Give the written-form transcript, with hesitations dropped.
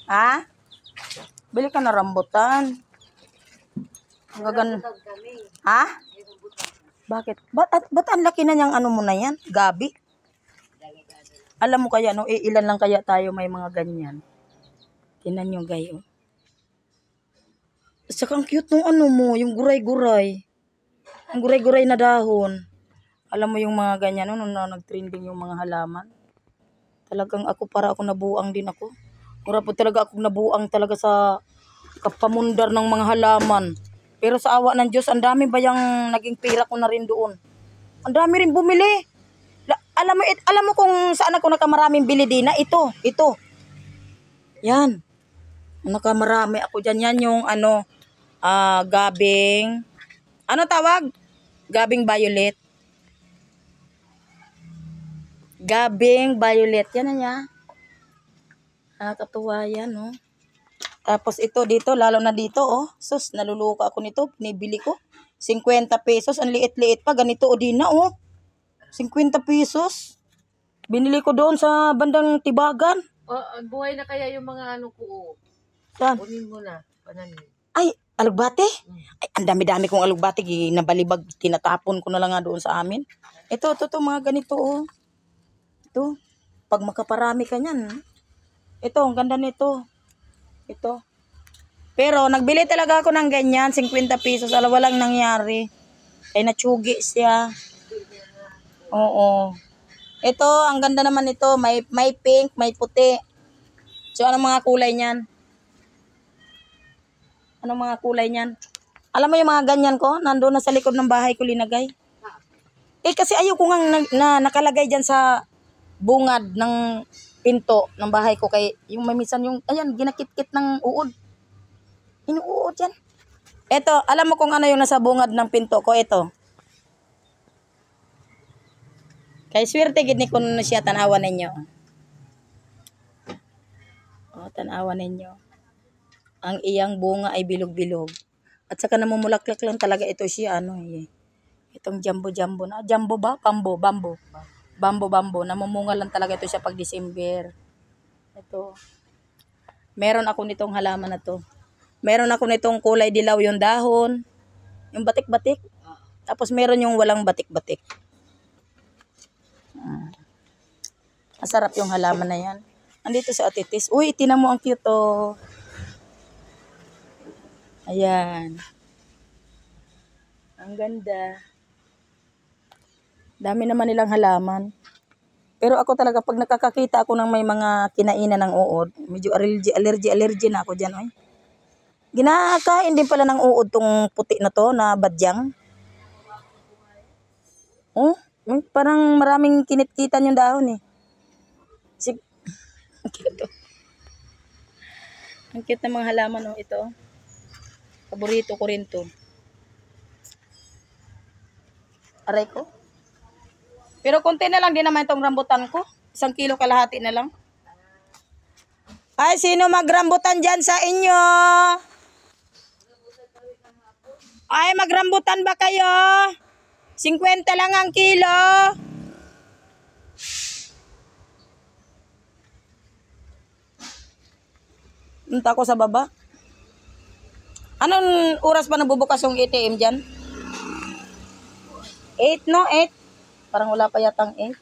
Ha? Bili ka na rambutan. Ha? Bakit? Ba't ang laki na niyang ano mo na yan? Gabi? Alam mo kaya, no? Ilan lang kaya tayo may mga ganyan. Tinan nyo, gayo. Saka ang cute nung ano mo, yung guray-guray. Ang guray-guray na dahon. Alam mo yung mga ganyan, no? Nung nag-trending yung mga halaman. Talagang ako, para ako nabuang din ako. Para po talaga ako nabuang talaga sa kapamundar ng mga halaman. Pero sa awa ng Diyos, ang dami ba yung naging pira ko na rin doon. Ang dami rin bumili. Alam mo kung saan ako nakamaraming bili din na ito. Yan. Nakamarami ako dyan. Yan yung ano, gabing. Ano tawag? Gabing violet. Gabing violet. Yan na niya. Nakakatuwa yan, no? Tapos ito dito, lalo na dito, oh. Sus, naluluka ako nito. Pinibili ko. 50 pesos. Ang liit-liit pa. Ganito o din na, oh. 50 pesos. Binili ko doon sa bandang Tibagan. Buhay na kaya yung mga ano ko. Saan? Kunin mo na. Pananin. Ay, alugbate? Ay, ang dami-dami kong alugbate. Nabalibag, tinatapon ko na lang nga doon sa amin. Ito, mga ganito, oh. Ito. Pag makaparami ka niyan. Ito, ang ganda nito. Ito. Pero, nagbili talaga ako ng ganyan. 50 pesos. Alam, walang nangyari. Ay, natsugi siya. Oo. Ito, ang ganda naman ito. May pink, may puti. So, anong mga kulay niyan? Anong mga kulay niyan? Alam mo yung mga ganyan ko? Nandun na sa likod ng bahay ko linagay. Kasi ayaw ko nga nakalagay dyan sa bungad ng pinto ng bahay ko. Kay yung minsan yung, ayan, ginakit-kit ng uod. Inuud yan. Ito, alam mo kung ano yung nasa bungad ng pinto ko? Ito. Kay swerte gid ni kun siya tanawan ninyo. Oh, tanawan ninyo. Ang iyang bunga ay bilog-bilog. At saka namumulaklak lang talaga ito siya ano eh. Itong jumbo na. Jumbo ba? Bambo. Namumunga lang talaga ito siya pag December. Ito. Meron ako nitong halaman na to. Meron ako nitong kulay dilaw yung dahon. Yung batik-batik. Tapos meron yung walang batik-batik. Masarap yung halaman na yan. Andito sa atitis. Uy, tinan mo ang cute oh. Ayan. Ang ganda. Dami naman nilang halaman. Pero ako talaga, pag nakakakita ako ng may mga kinainan ng uod, medyo allergy na ako dyan. Oy. Ginakain din pala ng uod tong puti na to, na badyang. Oh, parang maraming kinit-kitan yung dahon eh. Ang cute. Ang cute ng mga halaman oh, ito. Paborito ko rin to. Aray ko. Pero konti na lang din naman itong rambutan ko. 1 kilo kalahati na lang. Ay, sino magrambutan dyan sa inyo? Ay, magrambutan ba kayo? 50 lang ang kilo. Punta ko sa baba. Anong oras pa nabubukas yung ATM dyan? 8, no? 8? Parang wala pa yatang 8.